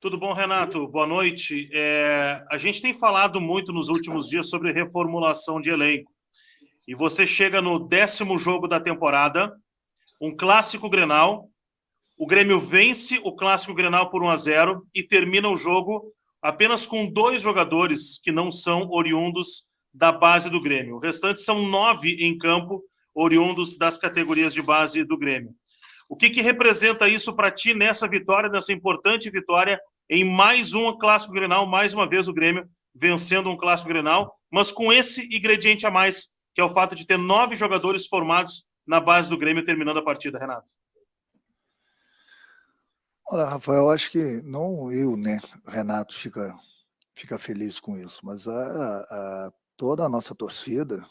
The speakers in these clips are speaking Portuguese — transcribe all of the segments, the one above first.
Tudo bom, Renato? Boa noite. A gente tem falado muito nos últimos dias sobre reformulação de elenco. E você chega no 10º jogo da temporada, um clássico Grenal. O Grêmio vence o clássico Grenal por 1-0 e termina o jogo apenas com 2 jogadores que não são oriundos da base do Grêmio. O restante são 9 em campo, oriundos das categorias de base do Grêmio. O que representa isso para ti nessa vitória, nessa importante vitória, em mais um clássico Grenal, mais uma vez o Grêmio vencendo um clássico Grenal, mas com esse ingrediente a mais, que é o fato de ter 9 jogadores formados na base do Grêmio terminando a partida, Renato? Olha, Rafael, eu acho que não eu, né, Renato, fica feliz com isso, mas toda a nossa torcida,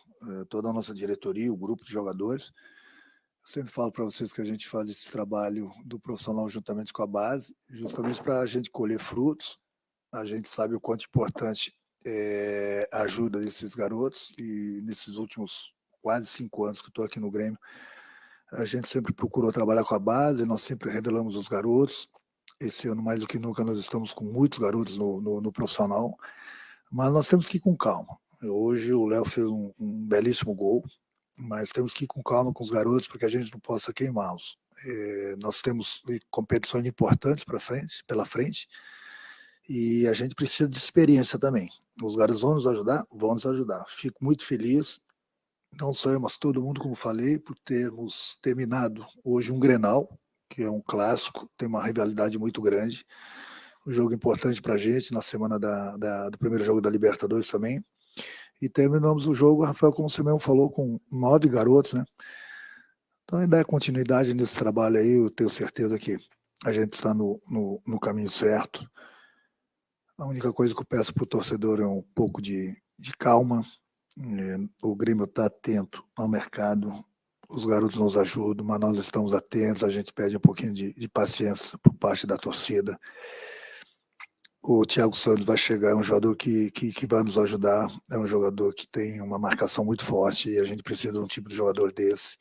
toda a nossa diretoria, o grupo de jogadores, eu sempre falo para vocês que a gente faz esse trabalho do profissional juntamente com a base, justamente para a gente colher frutos. A gente sabe o quanto importante é a ajuda desses garotos, e nesses últimos quase 5 anos que estou aqui no Grêmio, a gente sempre procurou trabalhar com a base, nós sempre revelamos os garotos. Esse ano, mais do que nunca, nós estamos com muitos garotos no profissional, mas nós temos que ir com calma. Hoje o Léo fez um belíssimo gol, mas temos que ir com calma com os garotos, porque a gente não possa queimá-los. Nós temos competições importantes pela frente, e a gente precisa de experiência também. Os garotos vão nos ajudar? Vão nos ajudar. Fico muito feliz, não só eu, mas todo mundo, como falei, por termos terminado hoje um Grenal, que é um clássico, tem uma rivalidade muito grande, um jogo importante para a gente, na semana do primeiro jogo da Libertadores também. E terminamos o jogo, Rafael, como você mesmo falou, com 9 garotos, né? Então, ainda é continuidade nesse trabalho aí, eu tenho certeza que a gente está no caminho certo. A única coisa que eu peço para o torcedor é um pouco de calma. O Grêmio está atento ao mercado, os garotos nos ajudam, mas nós estamos atentos, a gente pede um pouquinho de paciência por parte da torcida. O Thiago Santos vai chegar, é um jogador que vai nos ajudar, é um jogador que tem uma marcação muito forte e a gente precisa de um tipo de jogador desse.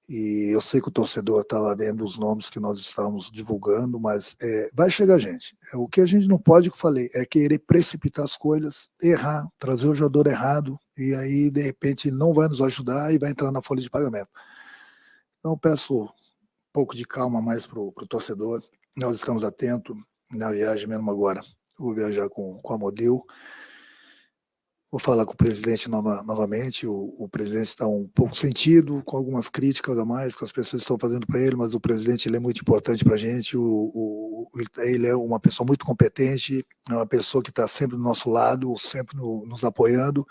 E eu sei que o torcedor estava vendo os nomes que nós estávamos divulgando, mas vai chegar gente. O que a gente não pode, que eu falei, é querer precipitar as coisas, errar, trazer o jogador errado, e aí, de repente, não vai nos ajudar e vai entrar na folha de pagamento. Então, eu peço um pouco de calma mais para o torcedor. Nós estamos atentos na viagem mesmo agora. Eu vou viajar com a Model. Vou falar com o presidente novamente. O presidente está um pouco sentido, com algumas críticas a mais que as pessoas estão fazendo para ele, mas o presidente ele é muito importante para a gente. Ele é uma pessoa muito competente, é uma pessoa que está sempre do nosso lado, sempre nos apoiando.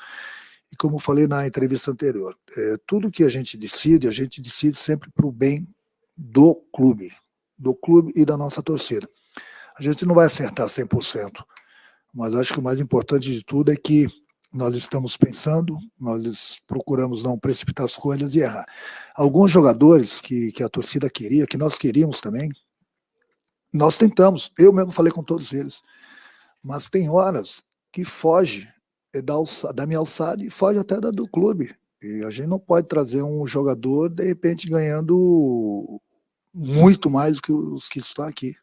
E como eu falei na entrevista anterior, tudo que a gente decide sempre para o bem do clube e da nossa torcida. A gente não vai acertar 100%, mas acho que o mais importante de tudo é que nós estamos pensando, nós procuramos não precipitar as coisas e errar. Alguns jogadores que a torcida queria, que nós queríamos também, nós tentamos, eu mesmo falei com todos eles, mas tem horas que foge da minha alçada e foge até da do clube. E a gente não pode trazer um jogador, de repente, ganhando muito mais do que os que estão aqui.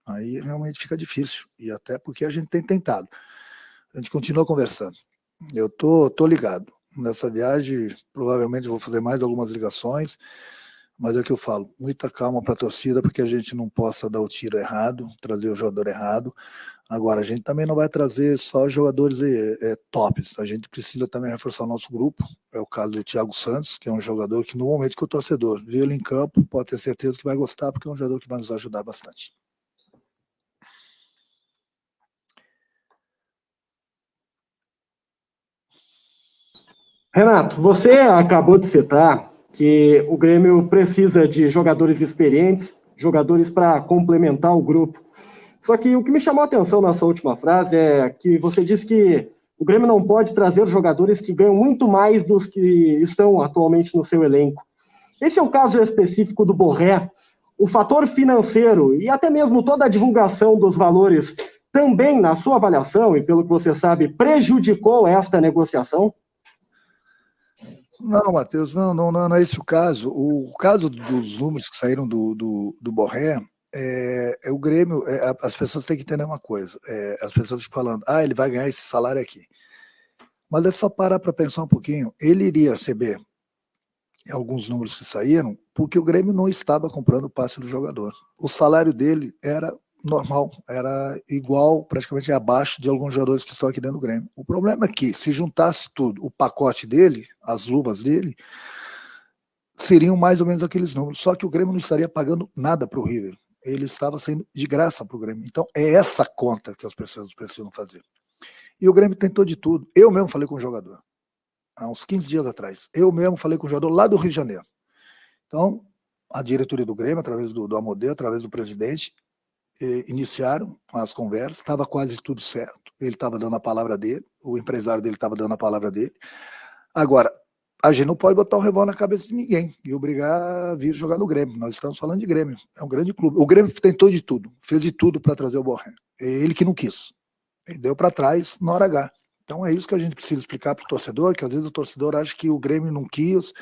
Aí realmente fica difícil, e até porque a gente tem tentado. A gente continua conversando. Eu tô ligado. Nessa viagem, provavelmente vou fazer mais algumas ligações, mas é o que eu falo, muita calma para a torcida, porque a gente não possa dar o tiro errado, trazer o jogador errado. Agora, a gente também não vai trazer só jogadores tops, a gente precisa também reforçar o nosso grupo. É o caso do Thiago Santos, que é um jogador que, no momento que o torcedor vê ele em campo, pode ter certeza que vai gostar, porque é um jogador que vai nos ajudar bastante. Renato, você acabou de citar que o Grêmio precisa de jogadores experientes, jogadores para complementar o grupo. Só que o que me chamou a atenção na sua última frase é que você disse que o Grêmio não pode trazer jogadores que ganham muito mais dos que estão atualmente no seu elenco. Esse é o caso específico do Borré. O fator financeiro e até mesmo toda a divulgação dos valores também, na sua avaliação, e pelo que você sabe, prejudicou esta negociação? Não, Matheus, não é esse o caso. O caso dos números que saíram do Borré o Grêmio, as pessoas têm que entender uma coisa. As pessoas ficam falando, ele vai ganhar esse salário aqui. Mas é só parar para pensar um pouquinho. Ele iria receber alguns números que saíram porque o Grêmio não estava comprando o passe do jogador. O salário dele era normal, era igual, praticamente abaixo de alguns jogadores que estão aqui dentro do Grêmio. O problema é que, se juntasse tudo, o pacote dele, as luvas dele, seriam mais ou menos aqueles números. Só que o Grêmio não estaria pagando nada para o River. Ele estava sendo de graça para o Grêmio. Então, é essa conta que as pessoas precisam fazer. E o Grêmio tentou de tudo. Eu mesmo falei com o jogador, há uns 15 dias atrás. Eu mesmo falei com o jogador lá do Rio de Janeiro. Então, a diretoria do Grêmio, através do Amodeu, através do presidente, iniciaram as conversas, estava quase tudo certo. Ele estava dando a palavra dele, o empresário dele estava dando a palavra dele. Agora, a gente não pode botar um revólver na cabeça de ninguém e obrigar a vir jogar no Grêmio. Nós estamos falando de Grêmio, é um grande clube. O Grêmio tentou de tudo, fez de tudo para trazer o Borré. Ele que não quis. Ele deu para trás na hora H. Então é isso que a gente precisa explicar para o torcedor, que às vezes o torcedor acha que o Grêmio não quis,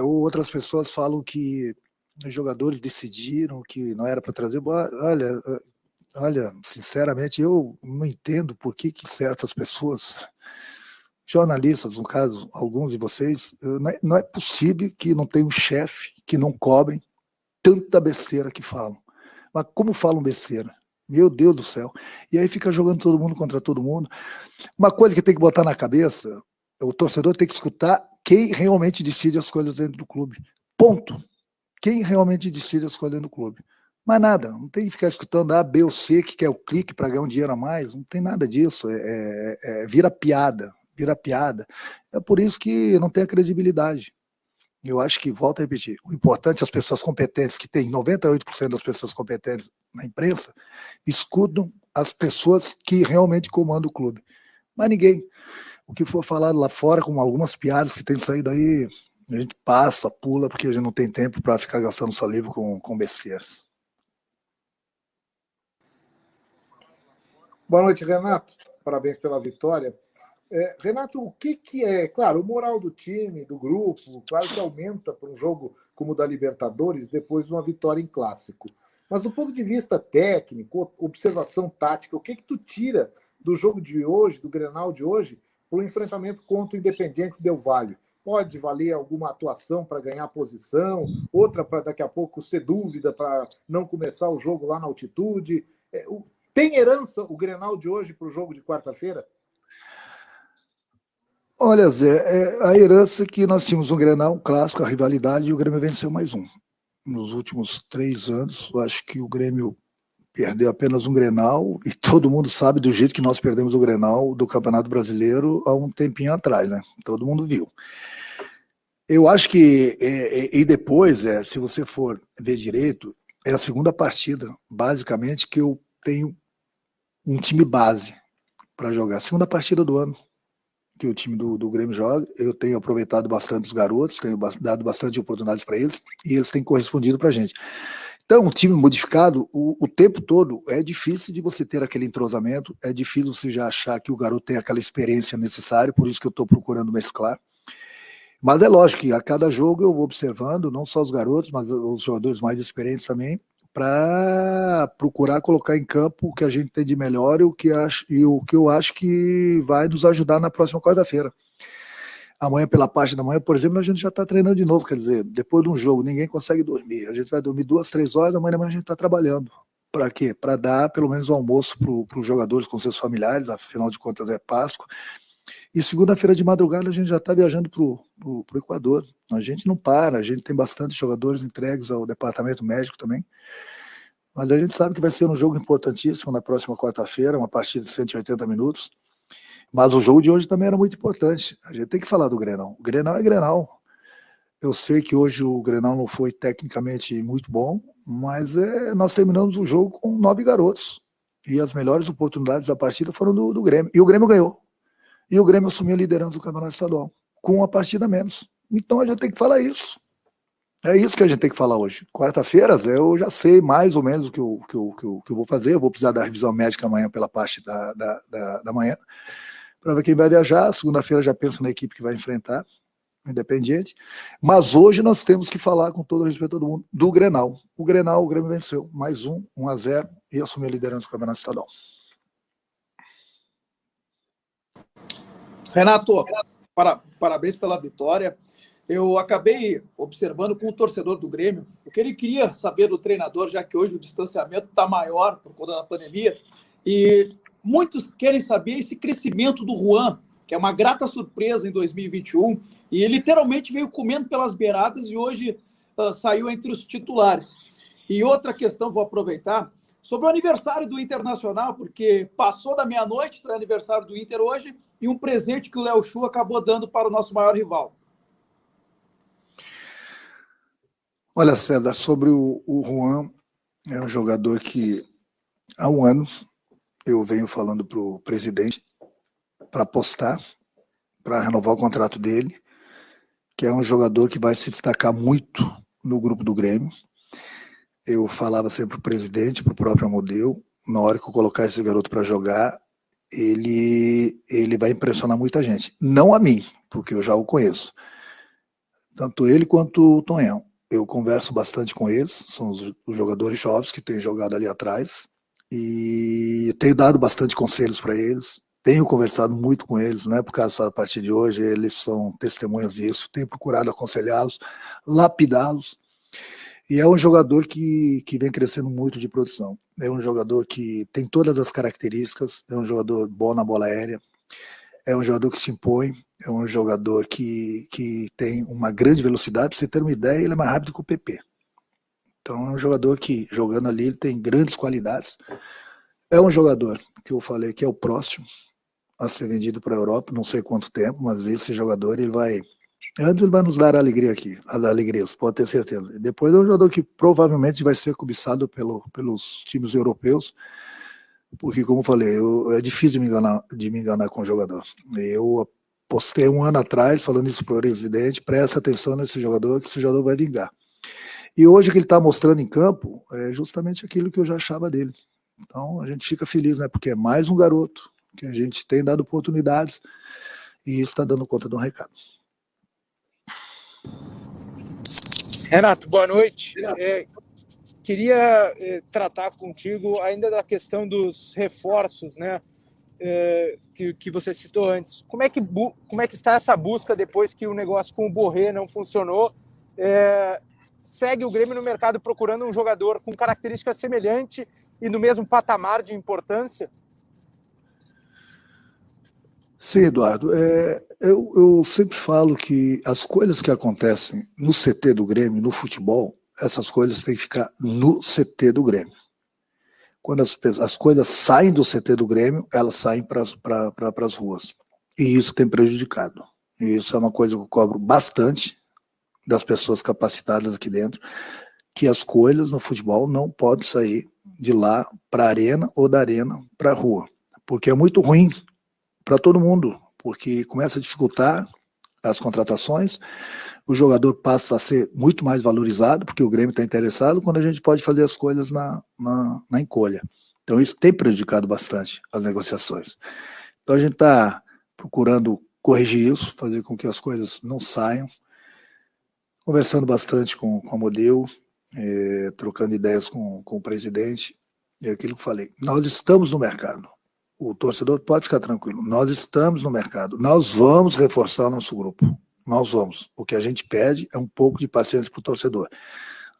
ou outras pessoas falam que os jogadores decidiram que não era para trazer. Olha, sinceramente, eu não entendo por que certas pessoas, jornalistas, no caso, alguns de vocês, não é possível que não tenha um chefe que não cobrem tanta besteira que falam. Mas como falam besteira? Meu Deus do céu. E aí fica jogando todo mundo contra todo mundo. Uma coisa que tem que botar na cabeça, o torcedor tem que escutar quem realmente decide as coisas dentro do clube. Ponto. Quem realmente decide as coisas dentro do clube. Mas nada, não tem que ficar escutando A, B ou C, que quer o clique para ganhar um dinheiro a mais. Não tem nada disso. Vira piada. Vira piada. É por isso que não tem a credibilidade. Eu acho que, volto a repetir, o importante é as pessoas competentes, que tem 98% das pessoas competentes na imprensa, escutam as pessoas que realmente comandam o clube. Mas ninguém. O que for falado lá fora, com algumas piadas que tem saído aí, a gente passa, pula, porque a gente não tem tempo para ficar gastando saliva com besteiras. Boa noite, Renato. Parabéns pela vitória. Renato, o que é? Claro, o moral do time, do grupo, claro que aumenta para um jogo como o da Libertadores depois de uma vitória em clássico. Mas do ponto de vista técnico, observação tática, o que tu tira do jogo de hoje, do Grenal de hoje, para o enfrentamento contra o Independiente Del Valle? Pode valer alguma atuação para ganhar posição, outra para daqui a pouco ser dúvida para não começar o jogo lá na altitude? Tem herança o Grenal de hoje para o jogo de quarta-feira? Olha, Zé, a herança que nós tínhamos um Grenal, um clássico, a rivalidade, e o Grêmio venceu mais um. Nos últimos 3 anos, eu acho que o Grêmio perdeu apenas um Grenal, e todo mundo sabe do jeito que nós perdemos o Grenal do Campeonato Brasileiro há um tempinho atrás, né? Todo mundo viu. Eu acho que, e depois, se você for ver direito, é a segunda partida, basicamente, que eu tenho um time base para jogar. Segunda partida do ano que o time do Grêmio joga. Eu tenho aproveitado bastante os garotos, tenho dado bastante oportunidades para eles, e eles têm correspondido para a gente. Então, um time modificado, o tempo todo, é difícil de você ter aquele entrosamento, é difícil você já achar que o garoto tem aquela experiência necessária, por isso que eu estou procurando mesclar. Mas é lógico que a cada jogo eu vou observando, não só os garotos, mas os jogadores mais experientes também, para procurar colocar em campo o que a gente tem de melhor e o que eu acho que vai nos ajudar na próxima quarta-feira. Amanhã, pela parte da manhã, por exemplo, a gente já está treinando de novo, quer dizer, depois de um jogo, ninguém consegue dormir. A gente vai dormir 2, 3 horas, amanhã da manhã a gente está trabalhando. Para quê? Para dar pelo menos o almoço para os jogadores com seus familiares, afinal de contas é Páscoa. E segunda-feira de madrugada a gente já está viajando para o Equador. A gente não para, a gente tem bastante jogadores entregues ao departamento médico também. Mas a gente sabe que vai ser um jogo importantíssimo na próxima quarta-feira, uma partida de 180 minutos. Mas o jogo de hoje também era muito importante. A gente tem que falar do Grenal. O Grenal é Grenal. Eu sei que hoje o Grenal não foi tecnicamente muito bom, mas nós terminamos o jogo com 9 garotos. E as melhores oportunidades da partida foram do Grêmio. E o Grêmio ganhou. E o Grêmio assumiu a liderança do Campeonato Estadual, com uma partida a menos. Então a gente tem que falar isso. É isso que a gente tem que falar hoje. Quarta-feira, eu já sei mais ou menos o que eu vou fazer. Eu vou precisar da revisão médica amanhã pela parte da manhã, para ver quem vai viajar. Segunda-feira já penso na equipe que vai enfrentar. Independiente. Mas hoje nós temos que falar, com todo o respeito a todo mundo, do Grenal. O Grenal, o Grêmio venceu. Mais 1-0, e assumiu a liderança do Campeonato Estadual. Renato, parabéns pela vitória. Eu acabei observando com o torcedor do Grêmio o que ele queria saber do treinador, já que hoje o distanciamento está maior por conta da pandemia. E muitos querem saber esse crescimento do Juan, que é uma grata surpresa em 2021. E ele literalmente veio comendo pelas beiradas e hoje saiu entre os titulares. E outra questão, vou aproveitar, sobre o aniversário do Internacional, porque passou da meia-noite, é aniversário do Inter hoje, e um presente que o Léo Chu acabou dando para o nosso maior rival. Olha, César, sobre o Juan, é um jogador que há um ano eu venho falando para o presidente para apostar, para renovar o contrato dele, que é um jogador que vai se destacar muito no grupo do Grêmio. Eu falava sempre para o presidente, para o próprio Amodeu, na hora que eu colocar esse garoto para jogar, ele vai impressionar muita gente. Não a mim, porque eu já o conheço. Tanto ele quanto o Tonhão. Eu converso bastante com eles, são os jogadores jovens que têm jogado ali atrás, e tenho dado bastante conselhos para eles, tenho conversado muito com eles, não é por causa da partir de hoje, eles são testemunhas disso, tenho procurado aconselhá-los, lapidá-los, e é um jogador que vem crescendo muito de produção, é um jogador que tem todas as características, é um jogador bom na bola aérea, é um jogador que se impõe, é um jogador que tem uma grande velocidade. Para você ter uma ideia, ele é mais rápido que o PP. Então é um jogador que, jogando ali, ele tem grandes qualidades. É um jogador que eu falei que é o próximo a ser vendido para a Europa, não sei quanto tempo, mas esse jogador, ele vai nos dar alegria aqui, as alegrias, pode ter certeza. Depois é um jogador que provavelmente vai ser cobiçado pelos times europeus, porque, como eu falei, é difícil de me enganar com o jogador. Eu postei um ano atrás, falando isso para o presidente, presta atenção nesse jogador, que esse jogador vai vingar. E hoje o que ele está mostrando em campo é justamente aquilo que eu já achava dele. Então a gente fica feliz, né? Porque é mais um garoto que a gente tem dado oportunidades e isso está dando conta de um recado. Renato, boa noite. Queria tratar contigo ainda da questão dos reforços, né? Que você citou antes. Como é que está essa busca depois que o negócio com o Borré não funcionou? Segue o Grêmio no mercado procurando um jogador com características semelhantes e no mesmo patamar de importância? Sim, Eduardo. Eu sempre falo que as coisas que acontecem no CT do Grêmio, no futebol, essas coisas têm que ficar no CT do Grêmio. Quando as coisas saem do CT do Grêmio, elas saem para as ruas. E isso tem prejudicado. E isso é uma coisa que eu cobro bastante das pessoas capacitadas aqui dentro, que as coisas no futebol não podem sair de lá para a arena ou da arena para a rua. Porque é muito ruim para todo mundo, porque começa a dificultar as contratações, o jogador passa a ser muito mais valorizado, porque o Grêmio está interessado, quando a gente pode fazer as coisas na encolha. Então isso tem prejudicado bastante as negociações. Então a gente está procurando corrigir isso, fazer com que as coisas não saiam, conversando bastante com a Modeu, trocando ideias com o presidente, e aquilo que eu falei, nós estamos no mercado. O torcedor pode ficar tranquilo, nós estamos no mercado, nós vamos reforçar o nosso grupo, nós vamos. O que a gente pede é um pouco de paciência para o torcedor,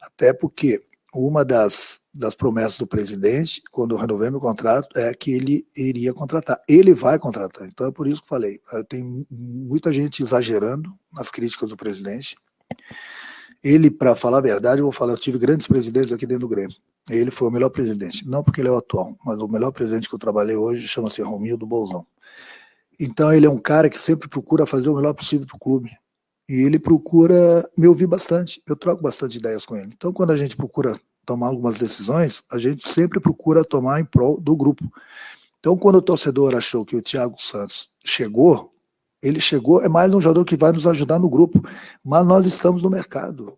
até porque uma das promessas do presidente, quando eu renovei meu contrato, é que ele iria contratar, ele vai contratar, então é por isso que eu falei, tem muita gente exagerando nas críticas do presidente. Ele, para falar a verdade, eu tive grandes presidentes aqui dentro do Grêmio. Ele foi o melhor presidente, não porque ele é o atual, mas o melhor presidente que eu trabalhei hoje chama-se Romildo Bolzão. Então ele é um cara que sempre procura fazer o melhor possível para o clube. E ele procura me ouvir bastante, eu troco bastante ideias com ele. Então quando a gente procura tomar algumas decisões, a gente sempre procura tomar em prol do grupo. Então quando o torcedor achou que o Thiago Santos chegou, ele chegou, é mais um jogador que vai nos ajudar no grupo, mas nós estamos no mercado.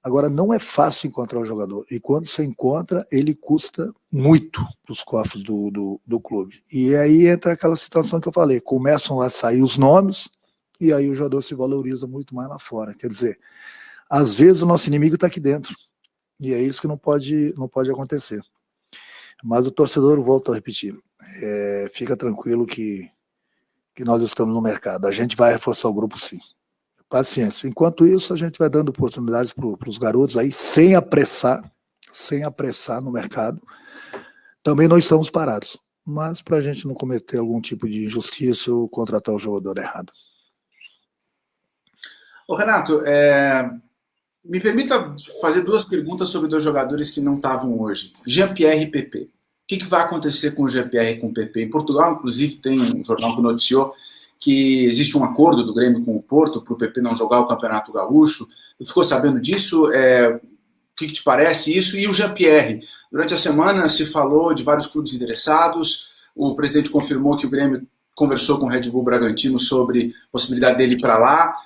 Agora, não é fácil encontrar o jogador, e quando você encontra, ele custa muito para os cofres do clube. E aí entra aquela situação que eu falei, começam a sair os nomes, e aí o jogador se valoriza muito mais lá fora. Quer dizer, às vezes o nosso inimigo está aqui dentro, e é isso que não pode acontecer. Mas o torcedor, volto a repetir, fica tranquilo que nós estamos no mercado. A gente vai reforçar o grupo, sim. Paciência. Enquanto isso, a gente vai dando oportunidades para os garotos aí, sem apressar no mercado. Também não estamos parados, mas para a gente não cometer algum tipo de injustiça ou contratar o jogador errado. Ô Renato, me permita fazer duas perguntas sobre dois jogadores que não estavam hoje. Jean-Pierre e PP. O que vai acontecer com o Jean-Pierre e com o PP? Em Portugal, inclusive, tem um jornal que noticiou que existe um acordo do Grêmio com o Porto para o PP não jogar o Campeonato Gaúcho. Você ficou sabendo disso? O que te parece isso? E o Jean-Pierre? Durante a semana se falou de vários clubes interessados, o presidente confirmou que o Grêmio conversou com o Red Bull Bragantino sobre a possibilidade dele ir para lá.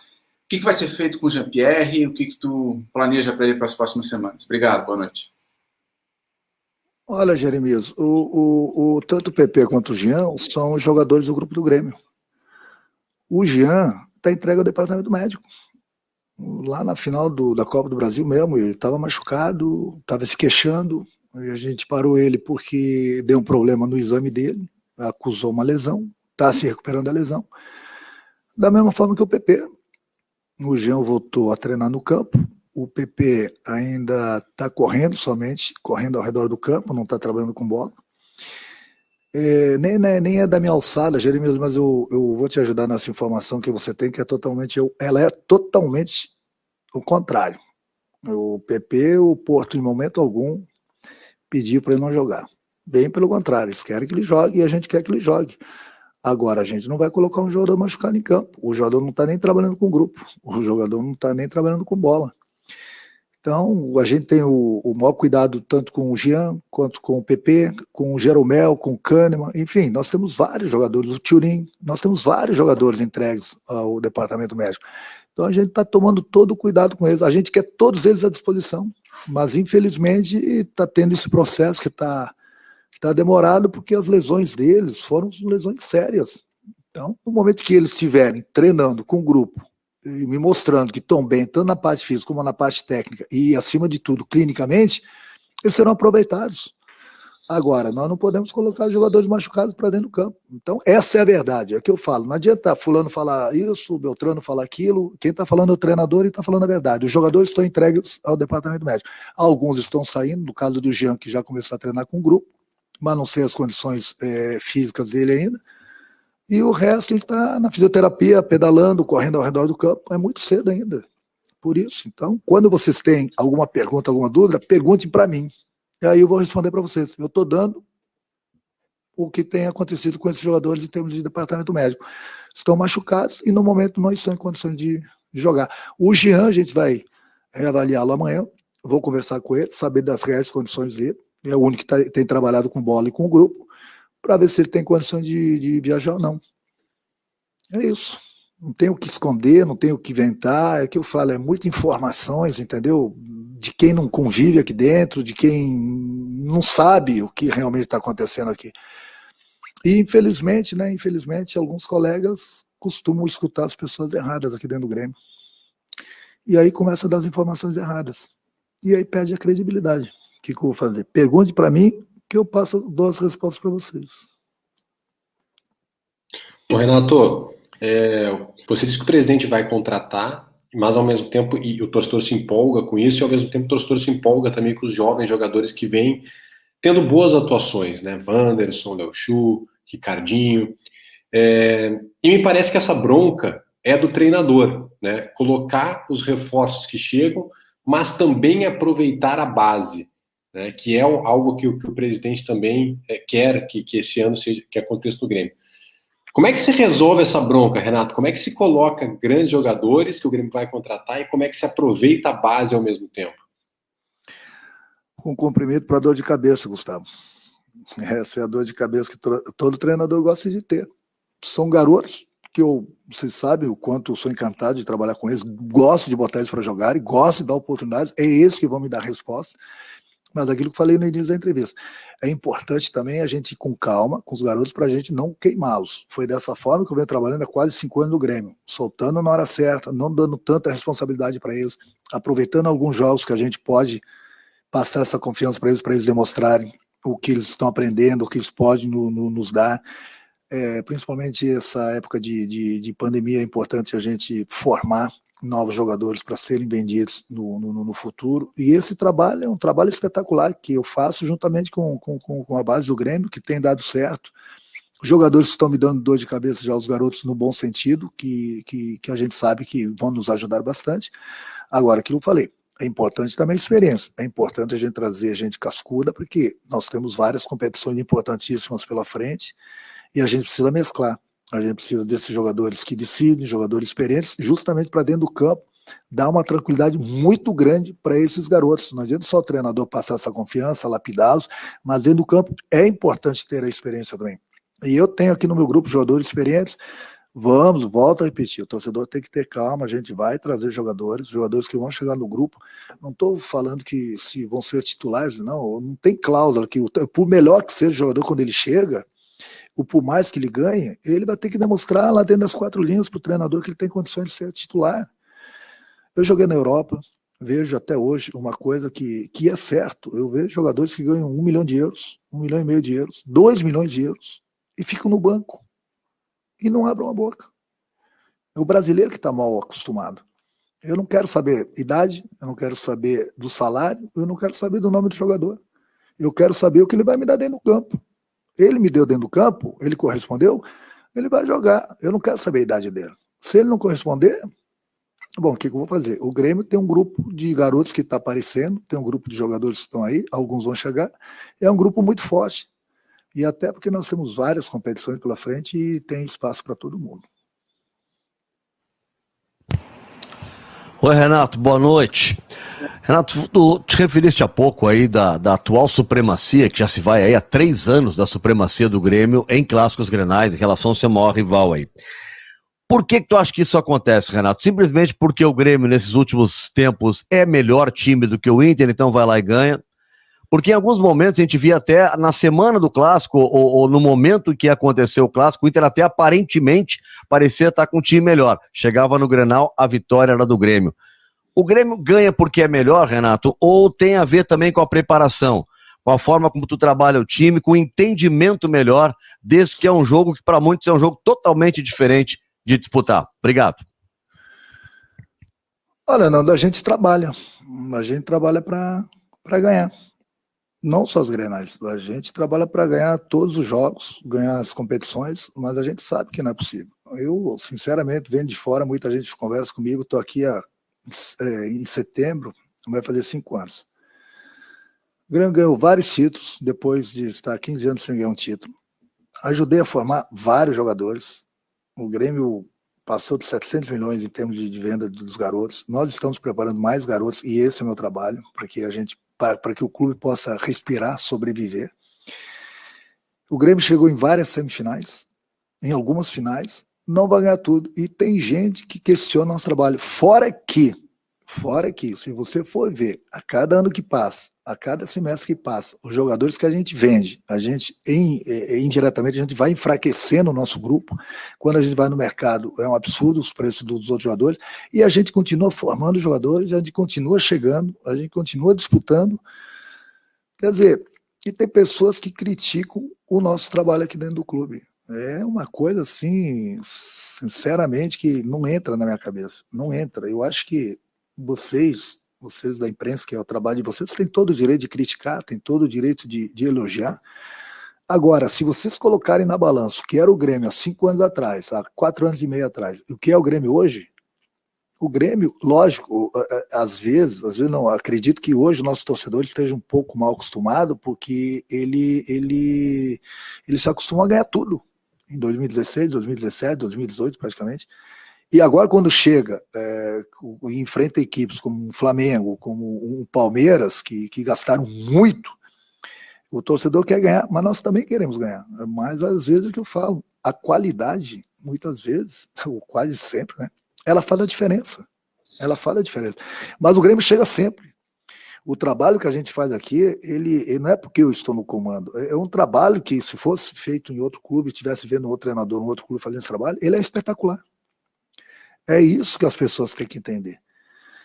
O que vai ser feito com o Jean-Pierre? O que tu planeja para ele para as próximas semanas? Obrigado, boa noite. Olha, Jeremias, tanto o PP quanto o Jean são os jogadores do grupo do Grêmio. O Jean está entregue ao departamento médico. Lá na final da Copa do Brasil mesmo, ele estava machucado, estava se queixando. A gente parou ele porque deu um problema no exame dele, acusou uma lesão, está se recuperando da lesão. Da mesma forma que o PP. O Jean voltou a treinar no campo, o PP ainda está correndo somente, correndo ao redor do campo, não está trabalhando com bola. Nem é da minha alçada, Jeremias, mas eu vou te ajudar nessa informação que você tem, que ela é totalmente o contrário. O PP, o Porto, em momento algum, pediu para ele não jogar. Bem pelo contrário, eles querem que ele jogue e a gente quer que ele jogue. Agora, a gente não vai colocar um jogador machucado em campo. O jogador não está nem trabalhando com grupo. O jogador não está nem trabalhando com bola. Então, a gente tem o maior cuidado tanto com o Jean, quanto com o PP, com o Jeromel, com o Kahneman. Enfim, nós temos vários jogadores, o Turin, nós temos vários jogadores entregues ao departamento médico. Então, a gente está tomando todo o cuidado com eles. A gente quer todos eles à disposição. Mas, infelizmente, está tendo esse processo que está demorado porque as lesões deles foram lesões sérias. Então, no momento que eles estiverem treinando com o grupo e me mostrando que estão bem, tanto na parte física como na parte técnica e, acima de tudo, clinicamente, eles serão aproveitados. Agora, nós não podemos colocar jogadores machucados para dentro do campo. Então, essa é a verdade, é o que eu falo. Não adianta fulano falar isso, o Beltrano falar aquilo. Quem está falando é o treinador e está falando a verdade. Os jogadores estão entregues ao departamento médico. Alguns estão saindo, no caso do Jean, que já começou a treinar com o grupo, mas não sei as condições físicas dele ainda. E o resto ele está na fisioterapia, pedalando, correndo ao redor do campo. É muito cedo ainda. Por isso, então, quando vocês têm alguma pergunta, alguma dúvida, perguntem para mim. E aí eu vou responder para vocês. Eu estou dando o que tem acontecido com esses jogadores em termos de departamento médico. Estão machucados e no momento não estão em condições de jogar. O Jean, a gente vai reavaliá-lo amanhã. Vou conversar com ele, saber das reais condições dele. É o único que tem trabalhado com bola e com o grupo, para ver se ele tem condições de viajar ou não. É isso. Não tem o que esconder, não tem o que inventar. É o que eu falo, é muitas informações, entendeu? De quem não convive aqui dentro, de quem não sabe o que realmente está acontecendo aqui. E infelizmente, alguns colegas costumam escutar as pessoas erradas aqui dentro do Grêmio. E aí começa a dar as informações erradas. E aí perde a credibilidade. O que eu vou fazer? Pergunte para mim que eu dou as respostas para vocês. Ô Renato, você disse que o presidente vai contratar, mas ao mesmo tempo e o torcedor se empolga com isso, e ao mesmo tempo o torcedor se empolga também com os jovens jogadores que vêm tendo boas atuações, né? Wanderson, Léo Chu, Ricardinho. E me parece que essa bronca é do treinador, né? Colocar os reforços que chegam, mas também aproveitar a base, né? Que é algo que o presidente também quer que esse ano que aconteça no Grêmio. Como é que se resolve essa bronca, Renato? Como é que se coloca grandes jogadores que o Grêmio vai contratar e como é que se aproveita a base ao mesmo tempo? Com comprimido para dor de cabeça, Gustavo. Essa é a dor de cabeça que todo treinador gosta de ter. São garotos que vocês sabem o quanto eu sou encantado de trabalhar com eles, gosto de botar eles para jogar e gosto de dar oportunidades, é eles que vão me dar resposta. Mas aquilo que eu falei no início da entrevista, é importante também a gente ir com calma com os garotos para a gente não queimá-los. Foi dessa forma que eu venho trabalhando há quase 5 anos no Grêmio, soltando na hora certa, não dando tanta responsabilidade para eles, aproveitando alguns jogos que a gente pode passar essa confiança para eles demonstrarem o que eles estão aprendendo, o que eles podem nos dar. Principalmente essa época de pandemia, é importante a gente formar novos jogadores para serem vendidos no futuro. E esse trabalho é um trabalho espetacular que eu faço juntamente com a base do Grêmio, que tem dado certo. Os jogadores estão me dando dor de cabeça já, os garotos no bom sentido, que a gente sabe que vão nos ajudar bastante. Agora, aquilo que eu falei, é importante também a experiência. É importante a gente trazer gente cascuda, porque nós temos várias competições importantíssimas pela frente e a gente precisa mesclar. A gente precisa desses jogadores que decidem, jogadores experientes, justamente para dentro do campo dar uma tranquilidade muito grande para esses garotos. Não adianta só o treinador passar essa confiança, lapidá-los, mas dentro do campo é importante ter a experiência também. E eu tenho aqui no meu grupo jogadores experientes. Volto a repetir, o torcedor tem que ter calma, a gente vai trazer jogadores que vão chegar no grupo. Não estou falando que se vão ser titulares, não tem cláusula que por melhor que seja o jogador quando ele chega, por mais que ele ganhe, ele vai ter que demonstrar lá dentro das 4 linhas para o treinador que ele tem condições de ser titular. Eu joguei na Europa, vejo até hoje uma coisa que é certo, eu vejo jogadores que ganham 1 milhão de euros, 1,5 milhão de euros, 2 milhões de euros e ficam no banco e não abrem a boca. É o brasileiro que está mal acostumado. Eu não quero saber idade, eu não quero saber do salário, eu não quero saber do nome do jogador. Eu quero saber o que ele vai me dar dentro do campo. Ele me deu dentro do campo, ele correspondeu, ele vai jogar. Eu não quero saber a idade dele. Se ele não corresponder, bom, o que eu vou fazer? O Grêmio tem um grupo de garotos que está aparecendo, tem um grupo de jogadores que estão aí, alguns vão chegar, é um grupo muito forte. E até porque nós temos várias competições pela frente e tem espaço para todo mundo. Oi, Renato, boa noite. Renato, tu te referiste há pouco aí da atual supremacia, que já se vai aí há 3 anos da supremacia do Grêmio em clássicos grenais, em relação ao seu maior rival aí. Por que tu acha que isso acontece, Renato? Simplesmente porque o Grêmio, nesses últimos tempos, é melhor time do que o Inter, então vai lá e ganha? Porque em alguns momentos a gente via até na semana do clássico, ou no momento que aconteceu o clássico, o Inter até aparentemente parecia estar com um time melhor. Chegava no Grenal, a vitória era do Grêmio. O Grêmio ganha porque é melhor, Renato, ou tem a ver também com a preparação, com a forma como tu trabalha o time, com o entendimento melhor desse que é um jogo que para muitos é um jogo totalmente diferente de disputar? Obrigado. Olha, Nando, a gente trabalha para ganhar. Não só os grenais, a gente trabalha para ganhar todos os jogos, ganhar as competições, mas a gente sabe que não é possível. Eu, sinceramente, vendo de fora, muita gente conversa comigo, estou aqui em setembro, vai fazer 5 anos. O Grêmio ganhou vários títulos, depois de estar 15 anos sem ganhar um título. Ajudei a formar vários jogadores. O Grêmio passou de 700 milhões em termos de venda dos garotos. Nós estamos preparando mais garotos, e esse é o meu trabalho, para que o clube possa respirar, sobreviver. O Grêmio chegou em várias semifinais, em algumas finais, não vai ganhar tudo. E tem gente que questiona nosso trabalho. Fora que, se você for ver, a cada ano que passa, a cada semestre que passa, os jogadores que a gente vende, a gente, indiretamente, a gente vai enfraquecendo o nosso grupo. Quando a gente vai no mercado, é um absurdo os preços dos outros jogadores, e a gente continua formando jogadores, a gente continua chegando, a gente continua disputando. Quer dizer, e tem pessoas que criticam o nosso trabalho aqui dentro do clube. É uma coisa, assim, sinceramente, que não entra na minha cabeça. Não entra. Eu acho que vocês da imprensa, que é o trabalho de vocês, têm todo o direito de criticar, têm todo o direito de elogiar. Agora, se vocês colocarem na balança o que era o Grêmio há 5 anos atrás, há 4 anos e meio atrás, e o que é o Grêmio hoje, o Grêmio, lógico, às vezes não, acredito que hoje o nosso torcedor esteja um pouco mal acostumado, porque ele se acostumou a ganhar tudo, em 2016, 2017, 2018 praticamente. E agora, quando chega e enfrenta equipes como o Flamengo, como o Palmeiras, que gastaram muito, o torcedor quer ganhar, mas nós também queremos ganhar. Mas, às vezes, é o que eu falo, a qualidade, muitas vezes, ou quase sempre, né, ela faz a diferença. Ela faz a diferença. Mas o Grêmio chega sempre. O trabalho que a gente faz aqui, ele não é porque eu estou no comando, é um trabalho que, se fosse feito em outro clube, estivesse vendo outro treinador, um outro clube fazendo esse trabalho, ele é espetacular. É isso que as pessoas têm que entender.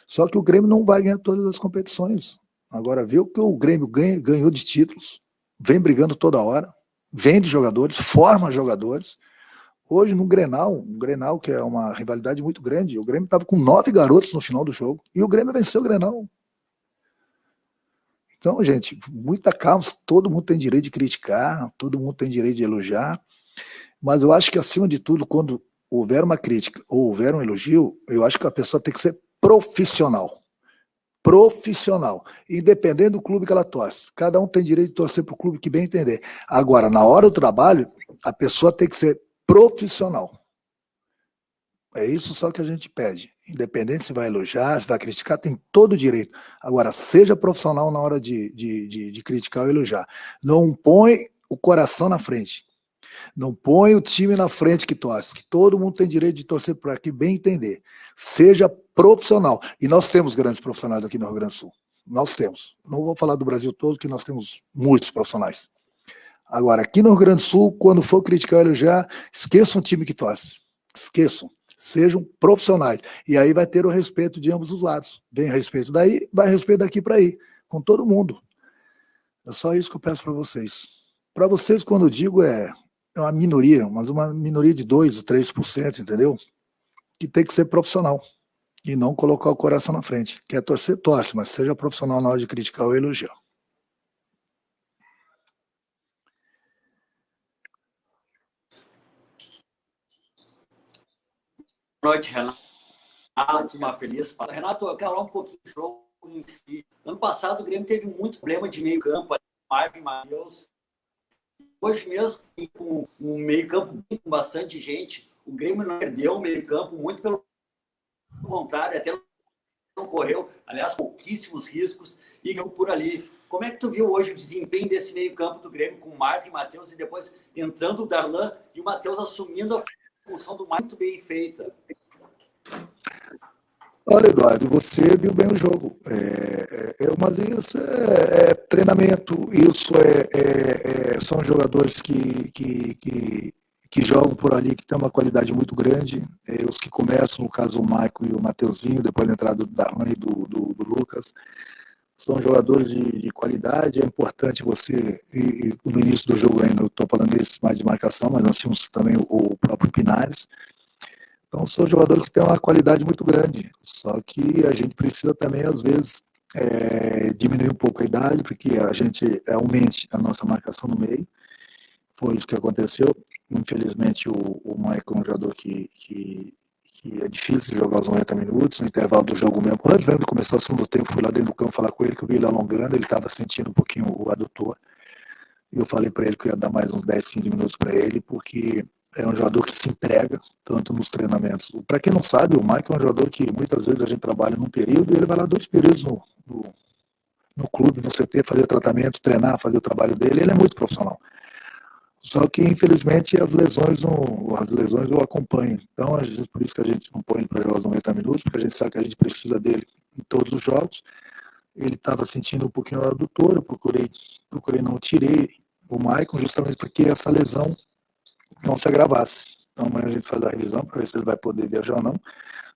Só que o Grêmio não vai ganhar todas as competições. Agora, vê o que o Grêmio ganhou de títulos, vem brigando toda hora, vende jogadores, forma jogadores. Hoje, no Grenal, um Grenal que é uma rivalidade muito grande, o Grêmio estava com 9 garotos no final do jogo, e o Grêmio venceu o Grenal. Então, gente, muita calma, todo mundo tem direito de criticar, todo mundo tem direito de elogiar, mas eu acho que, acima de tudo, quando houver uma crítica ou houver um elogio, eu acho que a pessoa tem que ser profissional. Profissional, independente do clube que ela torce. Cada um tem direito de torcer para o clube que bem entender. Agora, na hora do trabalho, a pessoa tem que ser profissional. É isso só que a gente pede. Independente se vai elogiar, se vai criticar, tem todo o direito. Agora, seja profissional na hora de criticar ou elogiar. Não põe o coração na frente. Não põe o time na frente que torce. Que todo mundo tem direito de torcer para que bem entender. Seja profissional. E nós temos grandes profissionais aqui no Rio Grande do Sul. Nós temos. Não vou falar do Brasil todo, que nós temos muitos profissionais. Agora, aqui no Rio Grande do Sul, quando for criticar ou elogiar, esqueçam o time que torce. Esqueçam. Sejam profissionais. E aí vai ter o respeito de ambos os lados. Vem respeito daí, vai respeito daqui para aí. Com todo mundo. É só isso que eu peço para vocês. Para vocês, quando eu digo, é uma minoria, mas uma minoria de 2% ou 3%, entendeu? Que tem que ser profissional. E não colocar o coração na frente. Quer torcer, torce, mas seja profissional na hora de criticar ou elogiar. Boa noite, Renato. Uma feliz. Renato, eu quero falar um pouquinho do jogo em si. Ano passado, o Grêmio teve muito problema de meio campo, Marvin, Matheus. Hoje mesmo, com um meio campo com bastante gente, o Grêmio não perdeu o meio campo, muito pelo contrário, até não correu, aliás, pouquíssimos riscos, e ganhou por ali. Como é que tu viu hoje o desempenho desse meio campo do Grêmio com o Marvin, Matheus, e depois entrando o Darlan e o Matheus assumindo a função do muito bem feita? Olha, Eduardo, você viu bem o jogo. Mas isso é treinamento, isso são jogadores que jogam por ali, que tem uma qualidade muito grande. Os que começam, no caso o Maico e o Mateuzinho, depois da entrada do Darlan e do Lucas, são jogadores de qualidade. É importante você, e no início do jogo ainda, eu estou falando desses mais de marcação, mas nós tínhamos também o próprio Pinares. Então, são jogadores que têm uma qualidade muito grande, só que a gente precisa também, às vezes, diminuir um pouco a idade, porque a gente aumente a nossa marcação no meio. Foi isso que aconteceu. Infelizmente, o Maicon é um jogador que é difícil de jogar os 90 minutos, no intervalo do jogo mesmo. Antes mesmo de começar o segundo tempo, fui lá dentro do campo falar com ele, que eu vi ele alongando, ele estava sentindo um pouquinho o adutor. E eu falei para ele que eu ia dar mais uns 10, 15 minutos para ele, porque é um jogador que se entrega tanto nos treinamentos. Para quem não sabe, o Mike é um jogador que muitas vezes a gente trabalha num período e ele vai lá 2 períodos no clube, no CT, fazer tratamento, treinar, fazer o trabalho dele. Ele é muito profissional. Só que, infelizmente, as lesões o acompanham. Então, por isso que a gente não põe ele para jogar os 90 minutos, porque a gente sabe que a gente precisa dele em todos os jogos. Ele estava sentindo um pouquinho o adutor, eu procurei não tirei o Maicon justamente porque essa lesão não se agravasse. Então amanhã a gente faz a revisão para ver se ele vai poder viajar ou não.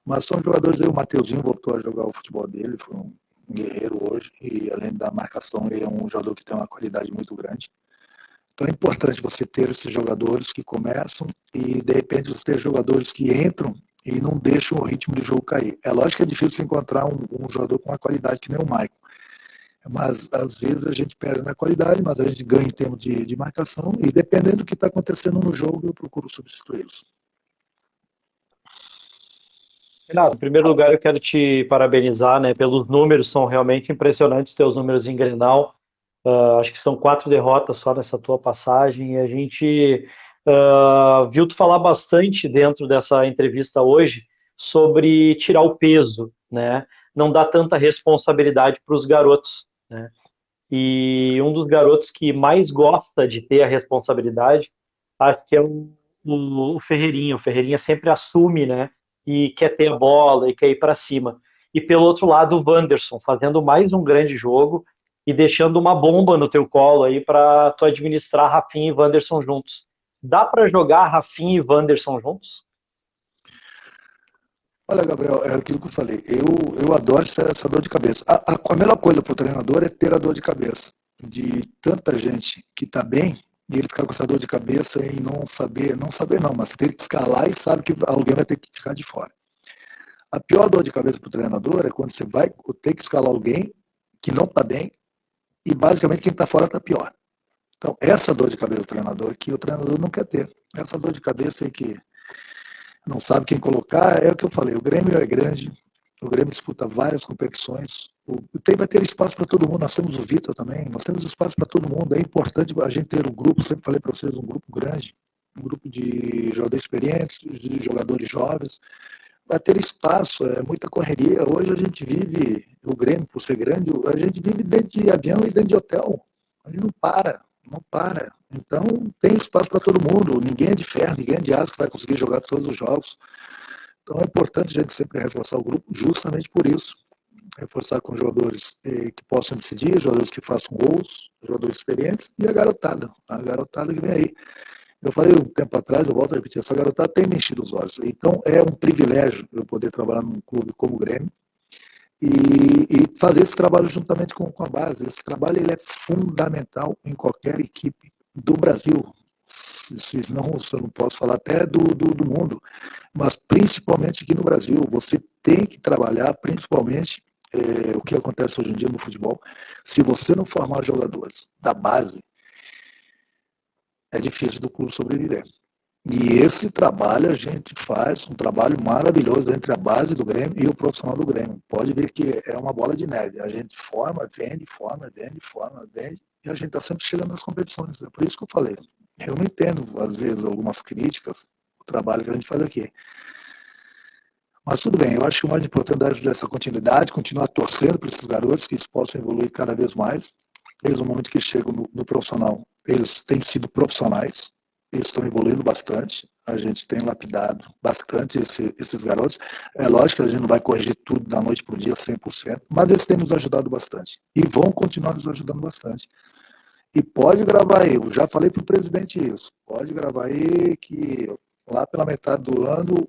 Mas são jogadores aí, o Mateuzinho voltou a jogar o futebol dele, foi um guerreiro hoje, e além da marcação, ele é um jogador que tem uma qualidade muito grande. Então é importante você ter esses jogadores que começam e, de repente, você ter jogadores que entram e não deixam o ritmo do jogo cair. É lógico que é difícil encontrar um jogador com uma qualidade que nem o Maicon. Mas, às vezes, a gente perde na qualidade, mas a gente ganha em termos de marcação, e dependendo do que está acontecendo no jogo, eu procuro substituí-los. Renato, em primeiro lugar, eu quero te parabenizar, né, pelos números, são realmente impressionantes teus números em Grenal. Acho que são 4 derrotas só nessa tua passagem, e a gente viu tu falar bastante dentro dessa entrevista hoje sobre tirar o peso, né, não dar tanta responsabilidade para os garotos, né, e um dos garotos que mais gosta de ter a responsabilidade, acho que é o Ferreirinha. O Ferreirinha sempre assume, né, e quer ter a bola e quer ir para cima. e pelo outro lado o Wanderson, fazendo mais um grande jogo e deixando uma bomba no teu colo aí para tu administrar Rafinha e Wanderson juntos. Dá para jogar Rafinha e Wanderson juntos? Olha, Gabriel, é aquilo que eu falei. Eu adoro essa dor de cabeça. A melhor coisa para o treinador é ter a dor de cabeça de tanta gente que está bem e ele ficar com essa dor de cabeça e não saber não, mas ter que escalar e sabe que alguém vai ter que ficar de fora. A pior dor de cabeça para o treinador é quando você vai ter que escalar alguém que não está bem e basicamente quem está fora está pior. Então, essa dor de cabeça do treinador que o treinador não quer ter. Essa dor de cabeça aí que não sabe quem colocar, é o que eu falei, o Grêmio é grande, o Grêmio disputa várias competições, vai ter espaço para todo mundo, nós temos o Vitor também, nós temos espaço para todo mundo, é importante a gente ter um grupo, sempre falei para vocês, um grupo grande, um grupo de jogadores experientes, de jogadores jovens, vai ter espaço, é muita correria, hoje a gente vive, o Grêmio por ser grande, a gente vive dentro de avião e dentro de hotel, a gente não para. Então tem espaço para todo mundo, ninguém é de ferro, ninguém é de aço que vai conseguir jogar todos os jogos. Então é importante a gente sempre reforçar o grupo justamente por isso. Reforçar com jogadores que possam decidir, jogadores que façam gols, jogadores experientes e a garotada que vem aí. Eu falei um tempo atrás, eu volto a repetir, essa garotada tem me enchido os olhos. Então é um privilégio eu poder trabalhar num clube como o Grêmio, e fazer esse trabalho juntamente com a base. Esse trabalho ele é fundamental em qualquer equipe do Brasil. Se não, eu não posso falar até do mundo, mas principalmente aqui no Brasil. Você tem que trabalhar, principalmente, o que acontece hoje em dia no futebol. Se você não formar jogadores da base, é difícil do clube sobreviver. E esse trabalho a gente faz, um trabalho maravilhoso entre a base do Grêmio e o profissional do Grêmio. Pode ver que é uma bola de neve. A gente forma, vende, e a gente está sempre chegando nas competições. É por isso que eu falei. Eu não entendo, às vezes, algumas críticas, o trabalho que a gente faz aqui. Mas tudo bem, eu acho que o mais importante é dar essa continuidade, continuar torcendo para esses garotos, que eles possam evoluir cada vez mais. Eles, no momento que chegam no profissional, eles têm sido profissionais. Eles estão evoluindo bastante, a gente tem lapidado bastante esses garotos. É lógico que a gente não vai corrigir tudo da noite para o dia 100%, mas eles têm nos ajudado bastante e vão continuar nos ajudando bastante. E pode gravar aí, eu já falei para o presidente isso, pode gravar aí que lá pela metade do ano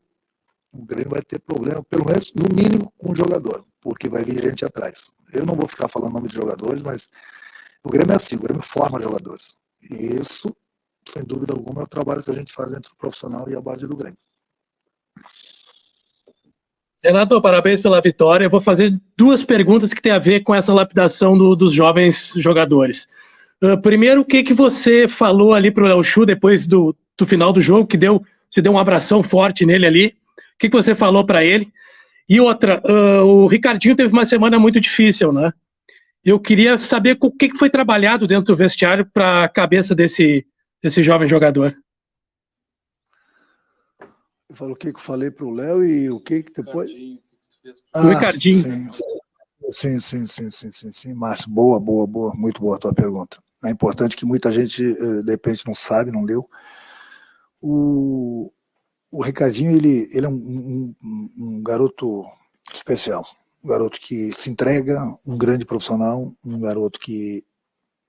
o Grêmio vai ter problema, pelo menos no mínimo com o jogador, porque vai vir gente atrás. Eu não vou ficar falando nome de jogadores, mas o Grêmio é assim, o Grêmio forma jogadores. E isso, sem dúvida alguma, é o trabalho que a gente faz entre o profissional e a base do Grêmio. Renato, parabéns pela vitória. Eu vou fazer duas perguntas que têm a ver com essa lapidação dos jovens jogadores. Primeiro, o que você falou ali para o Léo Chu depois do final do jogo, você deu um abração forte nele ali. O que você falou para ele? E outra, o Ricardinho teve uma semana muito difícil, né? Eu queria saber o que foi trabalhado dentro do vestiário para a cabeça desse jovem jogador. Eu falo o que eu falei para o Léo e o que depois... O Ricardinho. Sim, Márcio. Boa, muito boa a tua pergunta. É importante que muita gente, de repente, não sabe, não leu. O Ricardinho, ele é um garoto especial, um garoto que se entrega, um grande profissional, um garoto que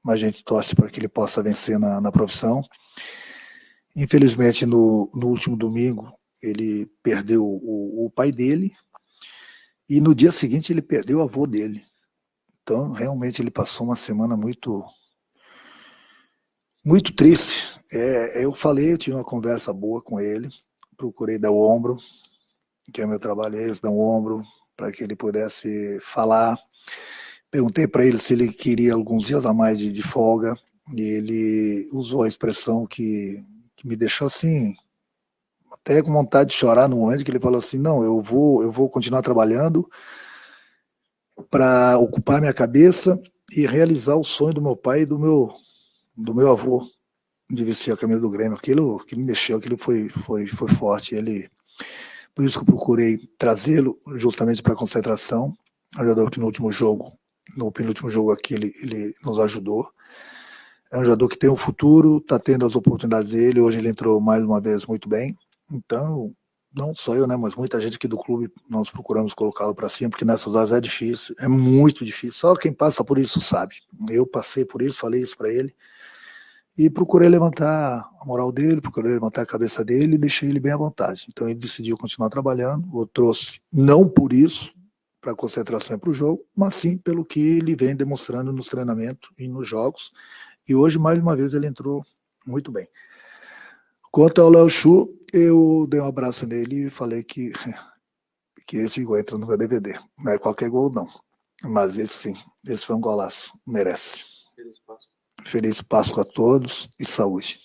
a gente torce para que ele possa vencer na profissão. Infelizmente, no último domingo, ele perdeu o pai dele e no dia seguinte ele perdeu o avô dele. Então, realmente, ele passou uma semana muito triste. Eu tive uma conversa boa com ele, procurei dar o ombro, que é o meu trabalho, dar o ombro para que ele pudesse falar. Perguntei para ele se ele queria alguns dias a mais de folga, e ele usou a expressão que me deixou assim, até com vontade de chorar no momento que ele falou assim, não, eu vou continuar trabalhando para ocupar minha cabeça e realizar o sonho do meu pai e do meu avô de vestir a camisa do Grêmio. Aquilo que me mexeu, aquilo foi forte. Por isso que eu procurei trazê-lo justamente para a concentração. Um jogador que no penúltimo jogo aqui, ele nos ajudou. É um jogador que tem um futuro, está tendo as oportunidades dele. Hoje ele entrou mais uma vez muito bem. Então, não só eu, né, mas muita gente aqui do clube, nós procuramos colocá-lo para cima, porque nessas horas é difícil, é muito difícil. Só quem passa por isso sabe. Eu passei por isso, falei isso para ele, e procurei levantar a moral dele, procurei levantar a cabeça dele e deixei ele bem à vontade. Então ele decidiu continuar trabalhando, eu trouxe, não por isso, para concentração e para o jogo, mas sim pelo que ele vem demonstrando nos treinamentos e nos jogos. E hoje, mais uma vez, ele entrou muito bem. Quanto ao Léo Chu, eu dei um abraço nele e falei que esse gol entra no meu DVD. Não é qualquer gol, não. Mas esse sim, esse foi um golaço. Merece. Feliz Páscoa a todos e saúde.